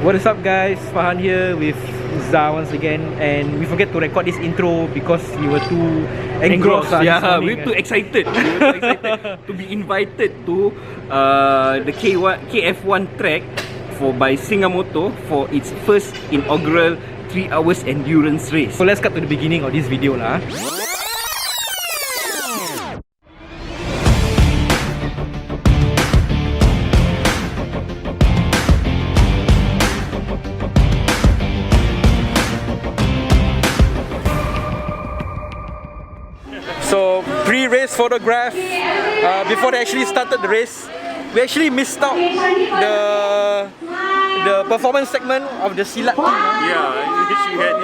What is up guys, Fahan here with Zah once again, and we forget to record this intro because we were too engrossed. Yeah, we're too excited. To be invited to the KF1 track by SingaMoto for its first inaugural 3 hours endurance race. So let's cut to the beginning of this video lah. So pre-race photograph before they actually started the race, we actually missed out the performance segment of the Silat team. Yeah, you had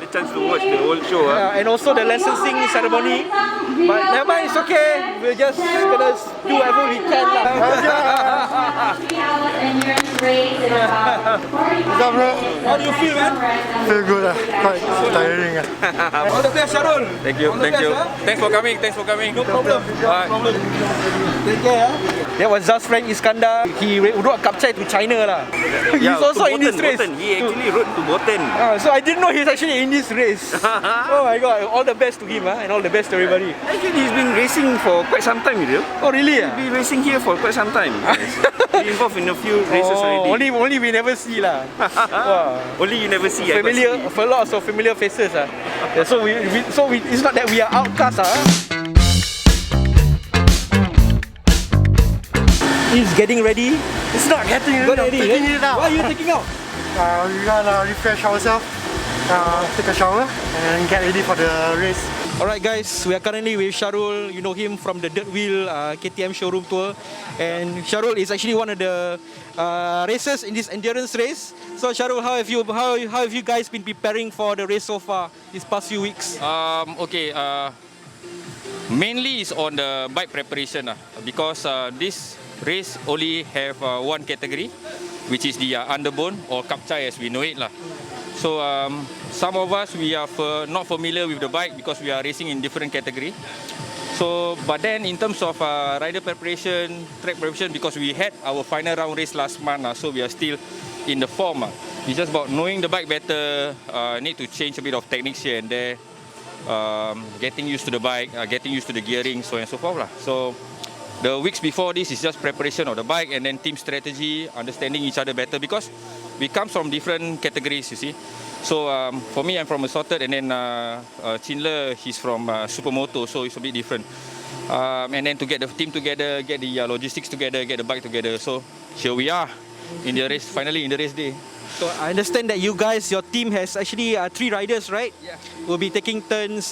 the chance to watch the whole show. And also the licensing ceremony. But never mind, it's okay. We're just gonna do whatever we can lah. How do you feel, man? Feel good lah, quite tiring lah. All the best, Syarul. Thank you. Thanks for coming. No problem. Take care. That was Zah's friend Iskandar. He rode Kapchai to China lah. He's also in this race. He actually rode to Botan. So I didn't know he's actually in this race. Oh my god, all the best to him and all the best to everybody. Actually, he's been racing for quite some time, you know. Oh really? He's been racing here for quite some time. He's involved in a few races already. Only we never see lah. Wow. Only you never see. Familiar, for lots of familiar faces ah. Yeah, so it's not that we are outcasts ah. He's getting ready. It's not getting ready. Taking it out. Why are you taking out? We gotta refresh ourselves, take a shower, and get ready for the race. Alright guys, we are currently with Syarul. You know him from the Dirt Wheel KTM showroom tour. And Syarul is actually one of the racers in this endurance race. So Syarul, how have you guys been preparing for the race so far these past few weeks? Mainly is on the bike preparation because this race only have one category, which is the underbone or kapchai as we know it lah. So some of us we are not familiar with the bike because we are racing in different category. So but then in terms of rider preparation, track preparation, because we had our final round race last month, so we are still in the form. It's just about knowing the bike better. Need to change a bit of techniques here and there. Getting used to the bike, getting used to the gearing, so on and so forth lah. So the weeks before this is just preparation of the bike and then team strategy, understanding each other better because we come from different categories, you see. So for me, I'm from Assorted, and then Chinle, he's from SingaMoto, so it's a bit different. And then to get the team together, get the logistics together, get the bike together. So here we are in the race, finally in the race day. So I understand that you guys, your team has actually 3 riders, right? Yeah. Will be taking turns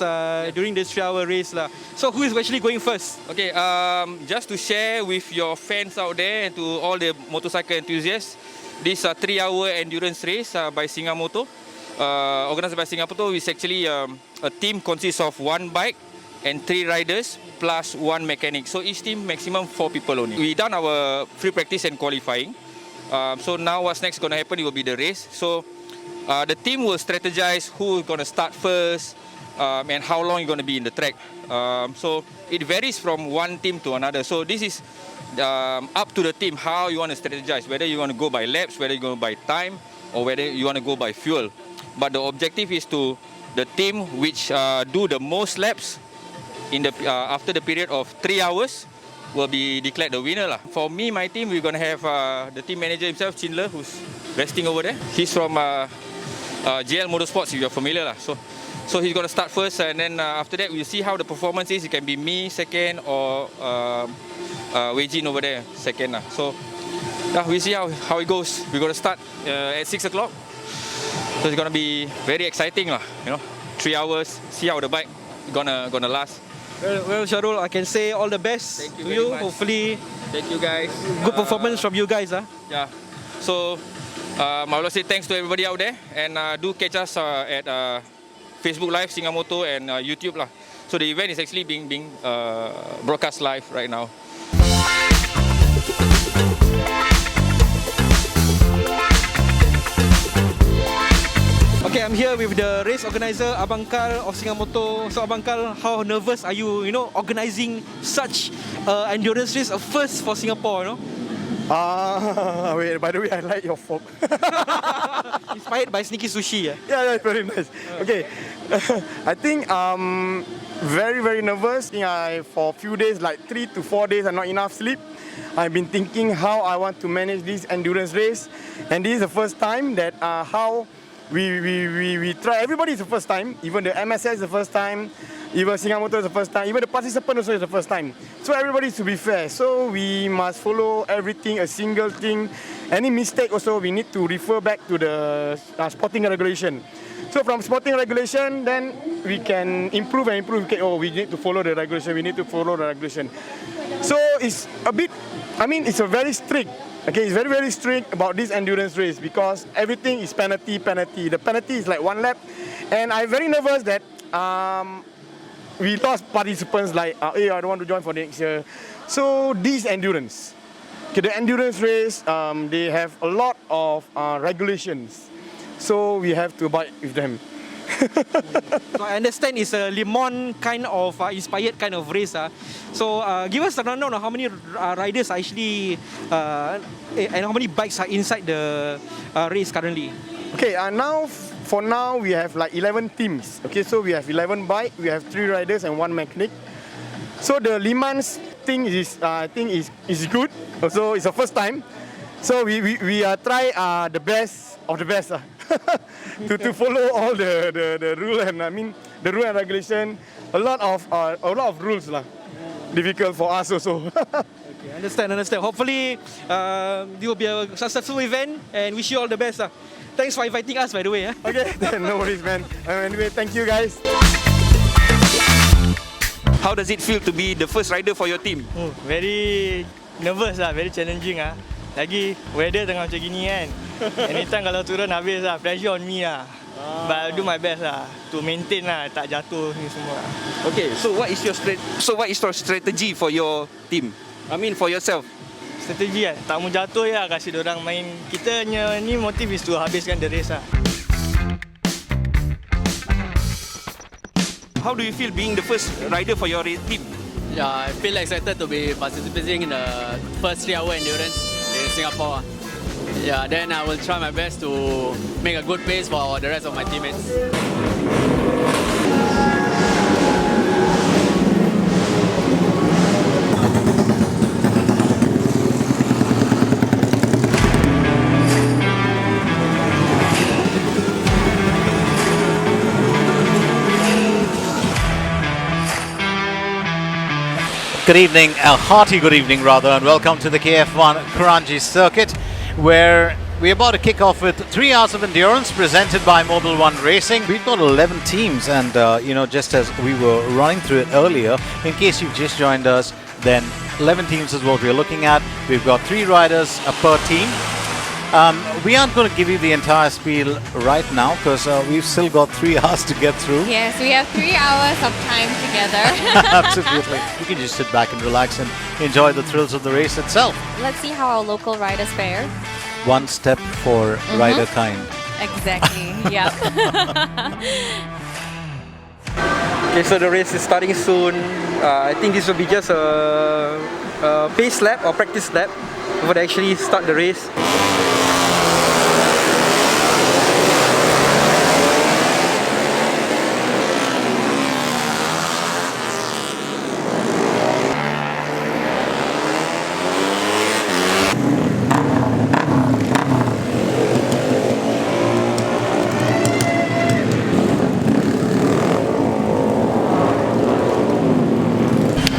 during this 3-hour race lah. So who is actually going first? Okay, just to share with your fans out there and to all the motorcycle enthusiasts, this 3-hour endurance race by SingaMoto, organized by SingaMoto, is actually a team consists of 1 bike and 3 riders plus 1 mechanic. So each team maximum 4 people only. We done our free practice and qualifying. So now what's next going to happen, it will be the race. So the team will strategize who is going to start first and how long you're going to be in the track. So it varies from one team to another. So this is up to the team how you want to strategize, whether you want to go by laps, whether you go by time, or whether you want to go by fuel. But the objective is to the team which do the most laps in the after the period of 3 hours will be declared the winner lah. For me, my team, we're gonna have the team manager himself, Chinle, who's resting over there. He's from JL Motorsports, if you're familiar lah. So he's gonna start first, and then after that we'll see how the performance is. It can be me second or Wei Jin over there second lah. So we'll see how it goes. We're gonna start at 6 o'clock. So it's gonna be very exciting lah. You know, 3 hours. See how the bike gonna last. Well, Syarul, I can say all the best Thank you to very you. much. Hopefully, Thank you guys. good performance from you guys. Yeah. So I will say thanks to everybody out there, and do catch us at Facebook Live, SingaMoto, and YouTube lah. So the event is actually being broadcast live right now. Okay, I'm here with the race organizer, Abang Carl of SingaMoto. So Abang Carl, how nervous are you, organizing such endurance race, a first for Singapore, Wait, by the way, I like your fork. Inspired by Sneaky Sushi. Yeah, that's very nice. Okay, I think very, very nervous. For a few days, like 3 to 4 days, not enough sleep. I've been thinking how I want to manage this endurance race, and this is the first time that how we try. Everybody is the first time. Even the MSS is the first time. Even SingaMoto is the first time. Even the participant also is the first time. So everybody is to be fair. So we must follow everything, a single thing. Any mistake also we need to refer back to the sporting regulation. So from sporting regulation, then we can improve and improve. Okay, we need to follow the regulation. We need to follow the regulation. So it's a bit. It's a very strict. Okay, it's very, very strict about this endurance race because everything is penalty. The penalty is like 1 lap, and I'm very nervous that we lost participants like, hey, I don't want to join for next year. So this endurance, okay, the endurance race, they have a lot of regulations. So we have to abide with them. So I understand it's a Le Mans kind of inspired kind of race. So give us a rundown on how many riders are actually and how many bikes are inside the race currently. Okay, for now we have like 11 teams. Okay, so we have 11 bikes, we have 3 riders and 1 mechanic. So the Le Mans thing is, I think is good. Also, it's the first time. So we try the best of the best to follow all the rule and the rule and regulation. A lot of rules lah. Difficult for us also. Okay, understand. Hopefully, it will be a successful event and wish you all the best. Thanks for inviting us, by the way. Okay, no worries, man. Anyway, thank you guys. How does it feel to be the first rider for your team? Very nervous lah, very challenging ah. Lagi weather tengah macam gini kan. Anytime kalau turun habis lah, pressure on me lah. But I'll do my best lah to maintain lah, tak jatuh ni semua. Okay, so what is your strategy for your team? For yourself. Strategi kan, tak mau jatuh ya, kasih diorang main. Kita ni motif is to habiskan the race lah. How do you feel being the first rider for your team? Yeah, I feel excited to be participating in the first 3-hour endurance in Singapore. Yeah, then I will try my best to make a good pace for the rest of my teammates. Good evening, a hearty good evening rather, and welcome to the KF1 Kranji circuit, where we're about to kick off with 3 hours of endurance presented by Mobile One Racing. We've got 11 teams, and just as we were running through it earlier, in case you've just joined us, then 11 teams is what we're looking at. We've got 3 riders per team. We aren't going to give you the entire spiel right now because we've still got 3 hours to get through. Yes, we have 3 hours of time together. Absolutely. You can just sit back and relax and enjoy the thrills of the race itself. Let's see how our local riders fare. One step for rider kind. Exactly, yeah. Okay, so the race is starting soon. I think this will be just a pace lap or practice lap before they actually start the race.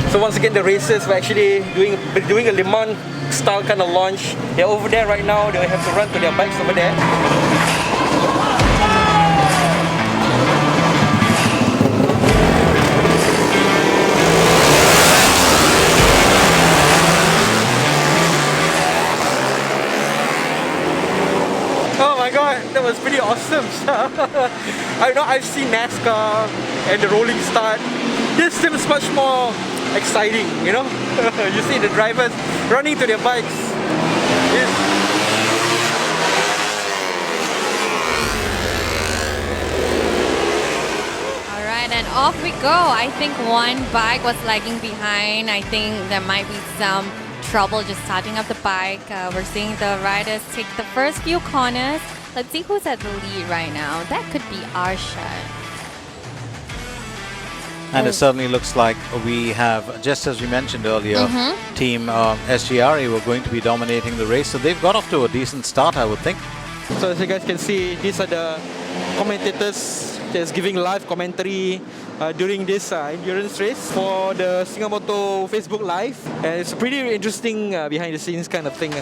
So once again, the racers were actually doing a Le Mans style kind of launch. They're over there right now. They have to run to their bikes over there. Oh my god, that was pretty awesome. I know I've seen NASCAR and the rolling start. This seems much more exciting, you know. You see the drivers running to their bikes. Alright, and off we go. I think one bike was lagging behind. I think there might be some trouble just starting up the bike. We're seeing the riders take the first few corners. Let's see who's at the lead right now. That could be Arshad. And it certainly looks like we have, just as we mentioned earlier, team SGRE were going to be dominating the race. So they've got off to a decent start, I would think. So as you guys can see, these are the commentators just giving live commentary during this endurance race for the SingaMoto Facebook Live. And it's pretty interesting behind the scenes kind of thing.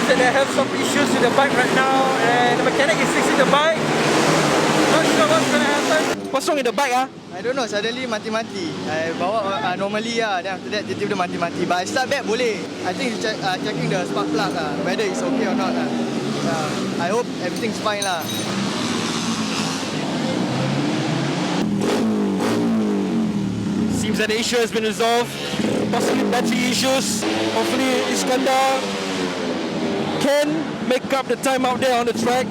They have some issues with the bike right now, and the mechanic is fixing the bike. Not sure what's gonna happen. What's wrong with the bike? I don't know, suddenly mati-mati. I bawa normally then after that tiba-tiba mati-mati. But I start back boleh. I think checking the spark plug whether it's okay or not. I hope everything's fine lah. Seems that the issue has been resolved. Possibly battery issues. Hopefully Iskandar can make up the time out there on the track.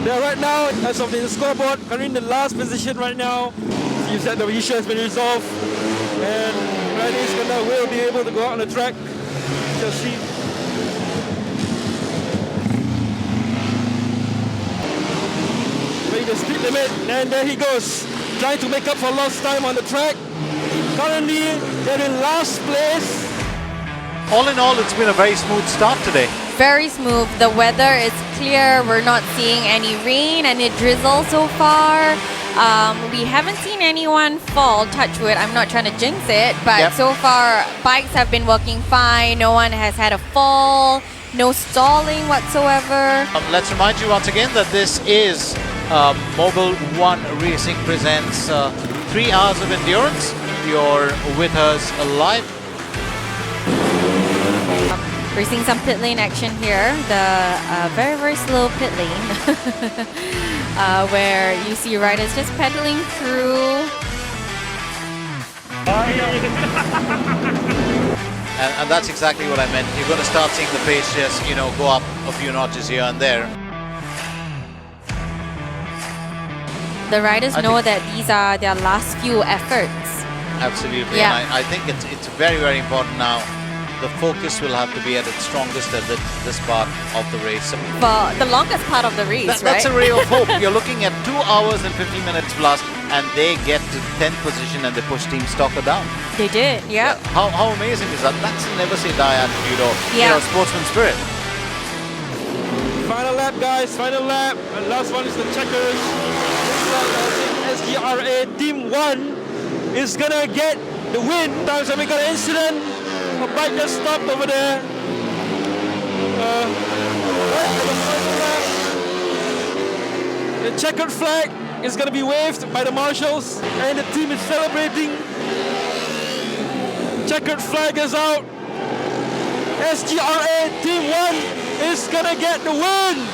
They are right now, as of the scoreboard, currently in the last position right now. Seems that the issue has been resolved, and Rider Iskandar will be able to go out on the track. Just see. Making the speed limit, and there he goes, trying to make up for lost time on the track. Currently, they're in last place. All in all, it's been a very smooth start today. Very smooth. The weather is clear. We're not seeing any rain and it drizzles so far. We haven't seen anyone fall, touch wood. I'm not trying to jinx it, but so far bikes have been working fine. No one has had a fall, no stalling whatsoever. Let's remind you once again that this is Mobile One Racing presents 3 hours of endurance. You're with us live. We're seeing some pit lane action here. The very, very slow pit lane where you see riders just pedaling through. And that's exactly what I meant. You're going to start seeing the pace just, go up a few notches here and there. The riders know that these are their last few efforts. Absolutely. Yeah. And I think it's very, very important now. The focus will have to be at its strongest at this part of the race. For the longest part of the race, That's a ray of hope. You're looking at 2 hours and 50 minutes plus, and they get to 10th position and they push Team Stalker down. They did, yeah. How amazing is that? That's a never say die attitude or sportsman spirit. Final lap, guys, final lap. And last one is the checkers. SGRA Team 1 is gonna get the win. Times we got an incident. A bike just stopped over there. The checkered flag is going to be waved by the marshals, and the team is celebrating. Checkered flag is out. SGRA Team 1 is going to get the win.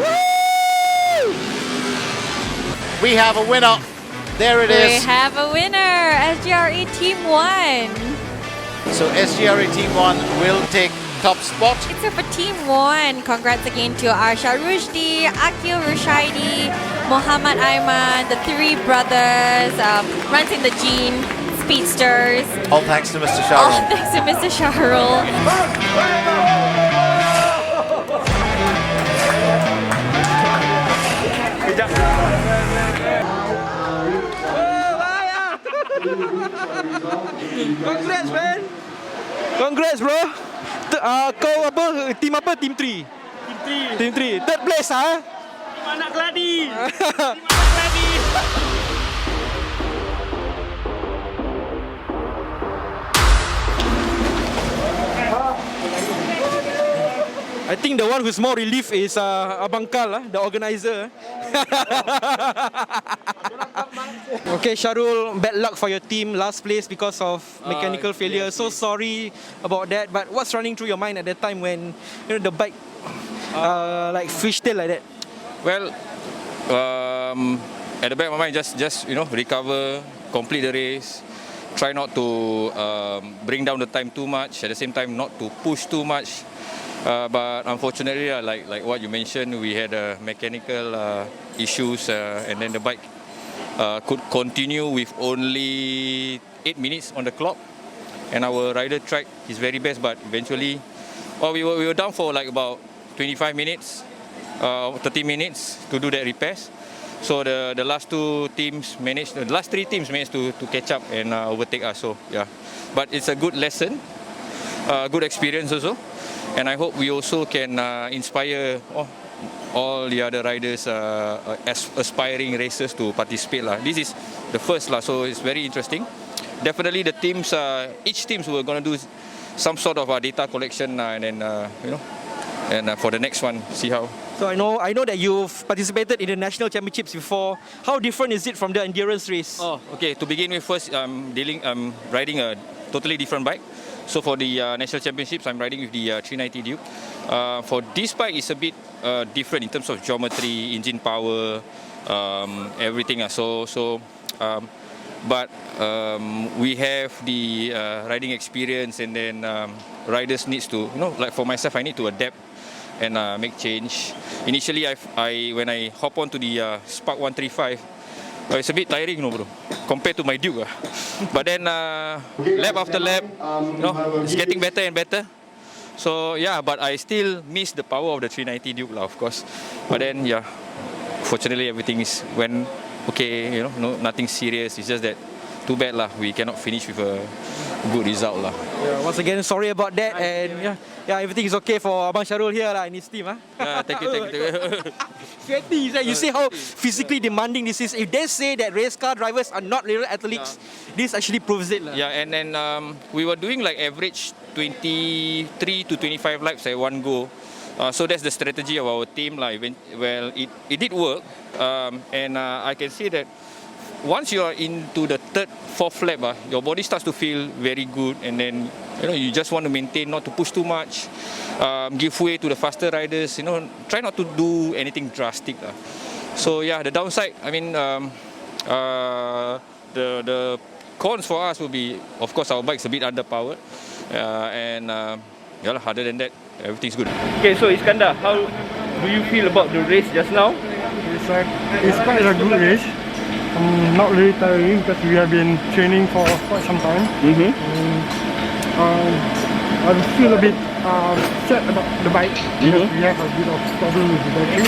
Woo! We have a winner. There it is. We have a winner, SGRE Team 1. So SGRE Team 1 will take top spot. Except for Team 1, congrats again to Arshad Rushdi, Akil Rushaidi, Muhammad Aiman, the three brothers, runs in the gene, speedsters. All thanks to Mr. Shahrul. All thanks to Mr. Shahrul. Congrats, man. Congrats, bro. Kau apa? Team apa? Team 3. Team 3. Third place, ah? Team anak keladi. I think the one who's more relief is Abang Kal, the organizer. Okay, Sharul, bad luck for your team. Last place because of mechanical failure. So sorry about that. But what's running through your mind at that time when the bike like fishtail like that? Well, at the back of my mind, just recover, complete the race. Try not to bring down the time too much. At the same time, not to push too much. But unfortunately, like what you mentioned, we had mechanical issues, and then the bike could continue with only 8 minutes on the clock. And our rider tried his very best, but eventually, we were down for like about 25 minutes, 30 minutes to do that repairs. So the last three teams managed to catch up and overtake us. So yeah, but it's a good lesson, good experience also, and I hope we also can inspire all the other riders, aspiring racers to participate lah. This is the first lah, so it's very interesting. Definitely the teams, each teams we're gonna do some sort of data collection and then and for the next one, see how. So I know that you've participated in the national championships before. How different is it from the endurance race? Oh, okay. To begin with, first riding a totally different bike. So for the national championships, I'm riding with the 390 Duke. For this bike, it's a bit different in terms of geometry, engine power, everything. But we have the riding experience, and then riders needs to, like for myself, I need to adapt and make change. Initially, when I hop onto the Spark 135, it's a bit tiring, bro, compared to my Duke. But then lap after lap, it's getting better and better. So yeah, but I still miss the power of the 390 Duke, of course. But then yeah, fortunately everything went okay. Nothing serious. It's just that too bad lah. We cannot finish with a good result lah. Yeah, once again, sorry about that, and yeah, everything is okay for Abang Sharul here lah in his team. Thank you. Sweaty, you see how physically demanding this is. If they say that race car drivers are not real athletes, this actually proves it lah. Yeah, and then we were doing like average 23 to 25 laps at one go. So that's the strategy of our team lah. Well, it did work, and I can see that once you are into the third, fourth lap, your body starts to feel very good, and then you just want to maintain, not to push too much, give way to the faster riders. Try not to do anything drastic. So yeah, the downside, I mean, the cons for us will be, of course, our bike's a bit underpowered, and other than that, everything's good. Okay, so Iskandar, how do you feel about the race just now? It's quite a good race. Not really tiring because we have been training for quite some time. I feel a bit sad about the bike because we have a bit of problem with the battery.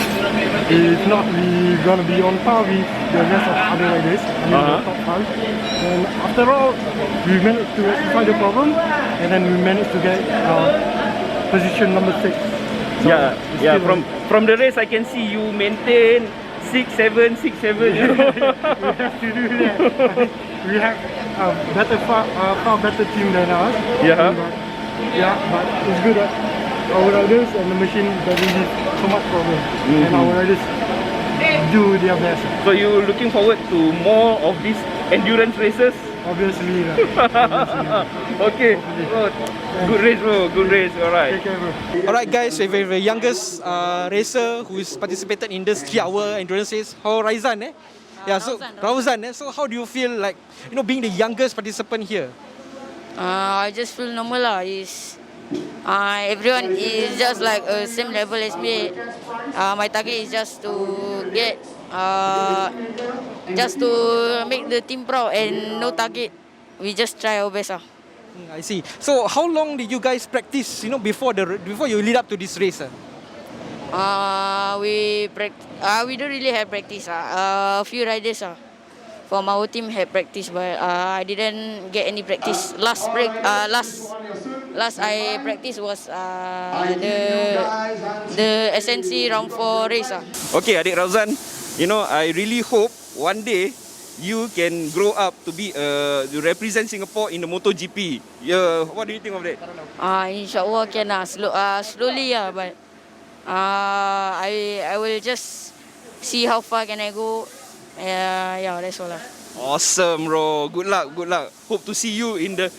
It's not really going to be on par with the rest of other riders, the top 5. And after all, we managed to rectify the problem, and then we managed to get position number 6. So From the race I can see you maintain 6-7. We have to do that. We have a far better team than us. But it's good that our riders and the machine doesn't give so much problem, and our riders do their best. So you're looking forward to more of these endurance races? Obviously. Okay. Good race, bro. Good race. Alright. Alright, guys, we have the youngest racer who is participated in this 3-hour endurance race. Rauzan, Rauzan. So how do you feel like, being the youngest participant here? I just feel normal lah. Everyone is just like same level as me. My target is just to get, just to make the team proud, and no target. We just try our best. I see. So how long did you guys practice? Before you lead up to this race? We don't really have practice. A few riders. from our team had practice, but I didn't get any practice. Last I practiced was the SNC round 4 race. Okay, Adik Rauzan, you know, I really hope one day you can grow up to be to represent Singapore in the MotoGP. Yeah, what do you think of that? Inshallah can slowly, but I will just see how far can I go. Yeah, that's all. Awesome, bro. Good luck, good luck. Hope to see you in the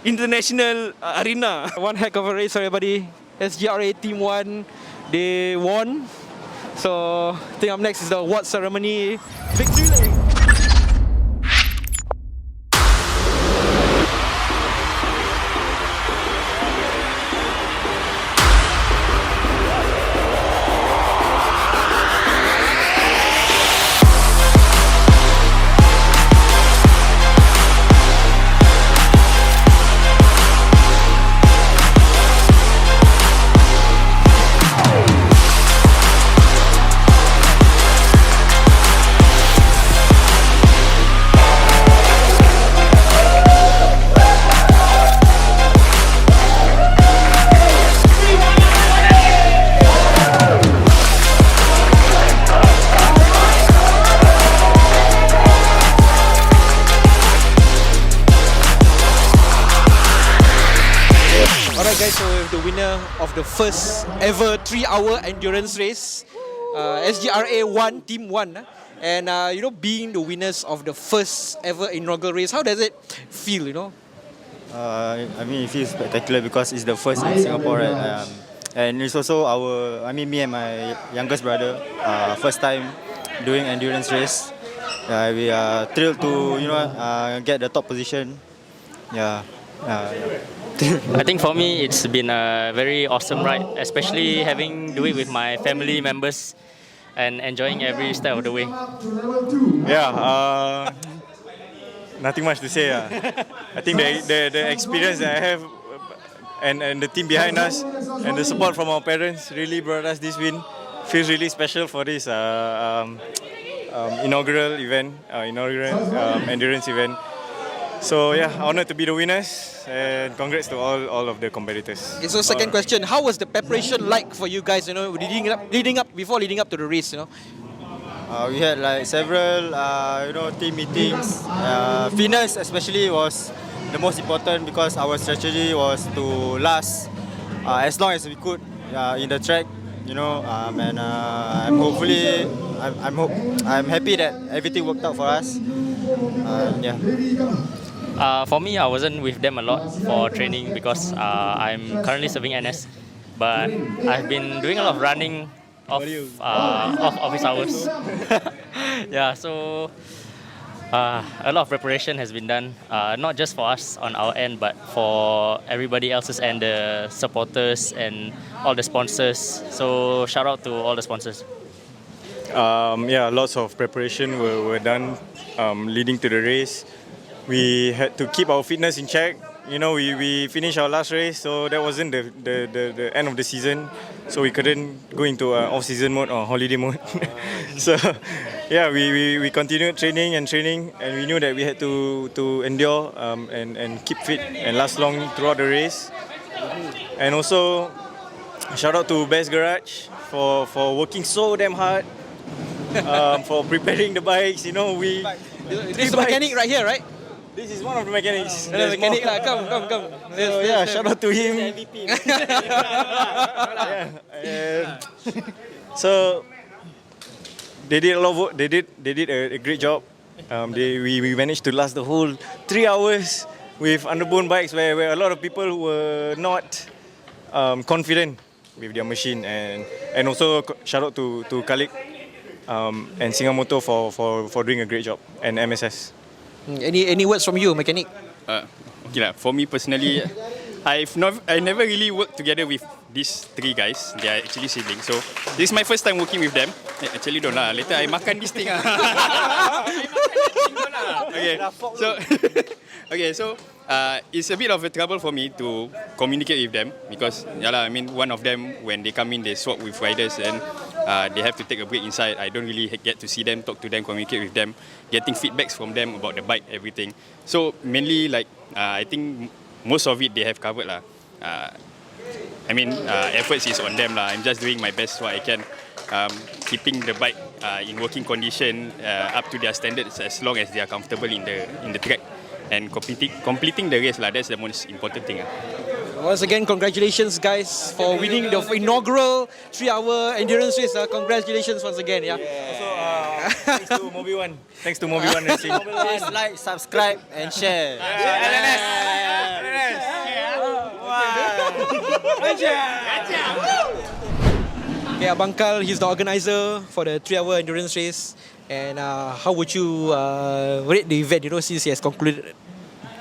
international arena. One heck of a race, everybody. SGRA Team 1, they won. So, I think up next is the award ceremony. Victory lane. Alright guys, so we have the winner of the first ever 3-hour endurance race, SGRA 1, Team 1. And you know, being the winners of the first ever inaugural race, how does it feel, you know? I mean, it feels spectacular because it's the first in Singapore, right? And it's also me and my youngest brother, first time doing endurance race. We are thrilled to, get the top position. Yeah. I think for me it's been a very awesome ride, especially having do it with my family members and enjoying every step of the way. Yeah, nothing much to say. I think the experience that I have and the team behind us and the support from our parents really brought us this win. Feels really special for this inaugural event, endurance event. So yeah, honored to be the winners and congrats to all of the competitors. Okay, so second question, how was the preparation like for you guys, you know, leading up to the race, you know? We had like several team meetings. Fitness especially was the most important because our strategy was to last as long as we could in the track, you know, and I'm happy that everything worked out for us. Yeah. For me, I wasn't with them a lot for training because I'm currently serving NS, but I've been doing a lot of running off office hours. Yeah, so a lot of preparation has been done, not just for us on our end, but for everybody else's end, the supporters and all the sponsors. So shout out to all the sponsors. Yeah, lots of preparation were done leading to the race. We had to keep our fitness in check. You know, we finished our last race, so that wasn't the end of the season. So we couldn't go into off-season mode or holiday mode. So yeah, we continued training, and we knew that we had to endure and keep fit and last long throughout the race. And also, shout out to Best Garage for working so damn hard for preparing the bikes. You know, This is the mechanic right here, right? This is one of the mechanics. The mechanic lah, come. So yeah, shout out to him. So they did a lot of work. They did a great job. We managed to last the whole 3 hours with underbone bikes where a lot of people were not confident with their machine, and also shout out to Khalid and SingaMoto for doing a great job, and MSS. Any words from you, mechanic? Okay lah. For me personally, I never really worked together with these three guys. They are actually siblings. So this is my first time working with them. Actually don't lah. Later I makan this thing. Okay. So it's a bit of a trouble for me to communicate with them because one of them when they come in they swap with riders, and they have to take a break inside. I don't really get to see them, talk to them, communicate with them, getting feedbacks from them about the bike, everything. So mainly like I think most of it they have covered lah. Efforts is on them lah. I'm just doing my best what I can, keeping the bike in working condition, up to their standards as long as they are comfortable in the track, and completing the race lah. That's the most important thing. Once again, congratulations guys for winning the inaugural 3-hour endurance race. Congratulations once again. Yeah. Thanks to Mobi One. Thanks to Mobi One Racing. Please like, subscribe and share. Okay, Abangkal, he's the organizer for the 3-hour endurance race. And how would you rate the event, since he has concluded?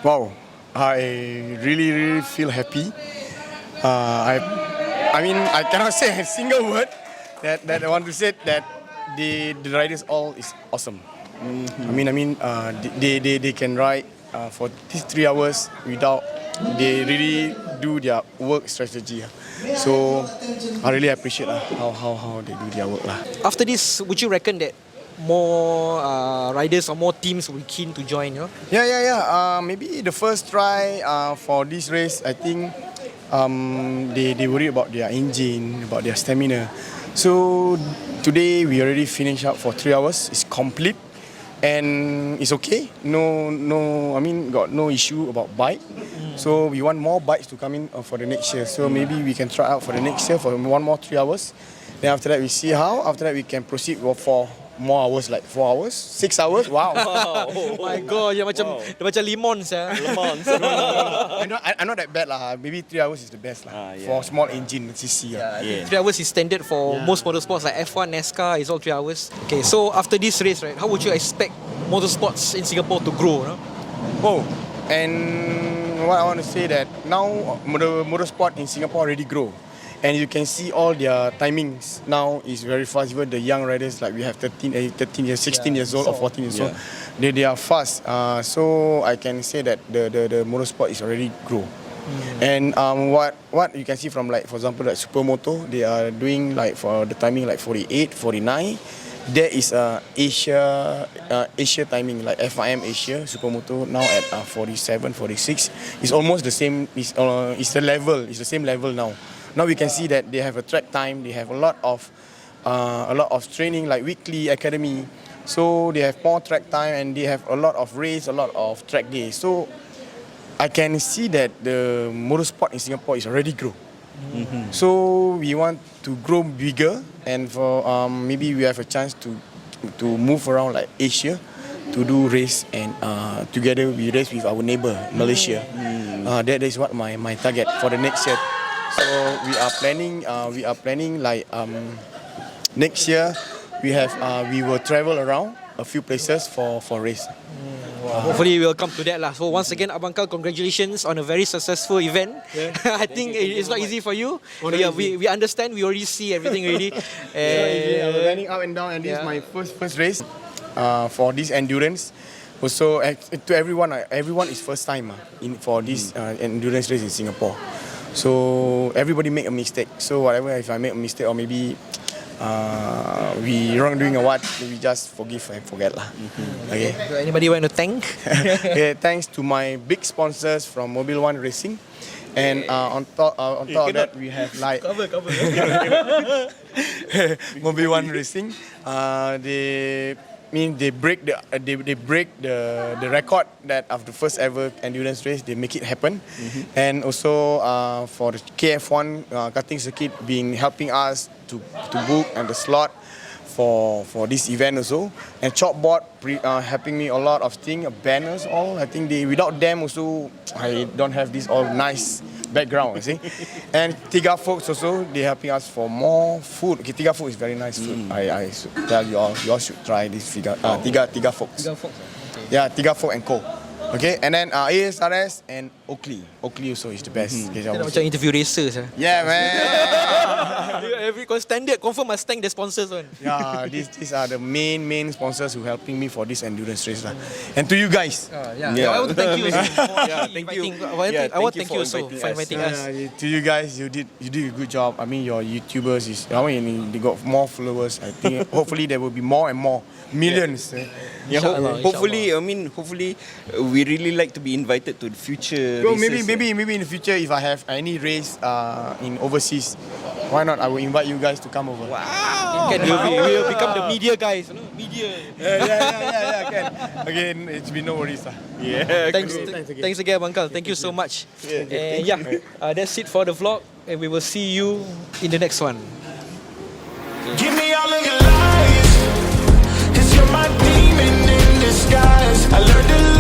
Wow, I really feel happy. I cannot say a single word that I want to say that the riders all is awesome. They can ride for these 3 hours without, they really do their work strategy. So I really appreciate how they do their work. After this, would you reckon that more riders or more teams will be keen to join? Yeah. Maybe the first try for this race, I think they worry about their engine, about their stamina. So today we already finished up for 3 hours. It's complete and it's okay. Got no issue about bike. So we want more bikes to come in for the next year. So maybe we can try out for the next year for one more 3 hours. Then after that we see how. After that we can proceed for more hours, like 4 hours, 6 hours. Wow. Oh my God, dia macam limon saya. I'm not that bad lah. Maybe 3 hours is the best lah. For small engine CC. 3 hours is standard for most motorsports like F1, NASCAR is all 3 hours. Okay, so after this race, right, how would you expect motorsports in Singapore to grow? And what I want to say that now motorsport in Singapore already grow. And you can see all their timings now is very fast. Even the young riders, like we have 13 years, 16 years old or 14 years old, they are fast. So I can say that the motorsport is already grow. And what you can see from, like, for example, like SingaMoto, they are doing like for the timing like 48, 49. There is Asia timing, like FIM Asia, SingaMoto now at 47, 46. It's almost the same. It's the level. It's the same level now. Now we can see that they have a track time. They have a lot of training, like weekly academy. So they have more track time and they have a lot of race, a lot of track days. So I can see that the motorsport in Singapore is already grow. So we want to grow bigger, and for maybe we have a chance to move around like Asia to do race, and together we race with our neighbor Malaysia. That is what my target for the next year. So we are planning like next year we will travel around a few places for race. Hopefully we'll come to that lah. So once again, Abangkal, congratulations on a very successful event. I think it's not easy for you. We understand. We already see everything already. I'm running up and down, and this is my first race for this endurance. Also, to everyone is first time for this endurance race in Singapore. So everybody make a mistake. So whatever, if I make a mistake or maybe we wrongdoing or what, we just forgive and forget lah. Okay. So anybody want to thank? Thanks to my big sponsors from Mobile One Racing, and on top of that we have like Mobile One Racing. They break the record that of the first ever endurance race. They make it happen, and also for the KF1 karting circuit being helping us to book and the slot for this event also, and Chalkboard helping me a lot of things, banners all. I think without them also I don't have this all nice background, you see. And Tiga Folks also, they helping us for more food. Okay, Tiga Folks is very nice food. I should tell you all should try this Tiga Folks. Tiga Folks. Okay. Yeah, Tiga Folks and Co. Okay, and then ASRS and Oakley. Oakley also is the best. Macam interview racer. Yeah, man. because standard confirm must thank the sponsors one. Yeah, these are the main sponsors who helping me for this endurance race lah. And to you guys. I want to thank you. Thank you. I want to thank you also for inviting us. To you guys, you did a good job. I mean, your YouTubers they got more followers. I think hopefully there will be more and more millions. Hopefully, we really like to be invited to the future. Bro, races. maybe in the future, if I have any race in overseas, why not? I will invite you guys to come over. Wow! We will become the media guys. Media. Yeah, can. Again, it's been no worries. Yeah. Thanks again, Uncle. Thank you so much. And that's it for the vlog. And we will see you in the next one. Give me all of your lies, 'cause you're my demon in disguise. I learned to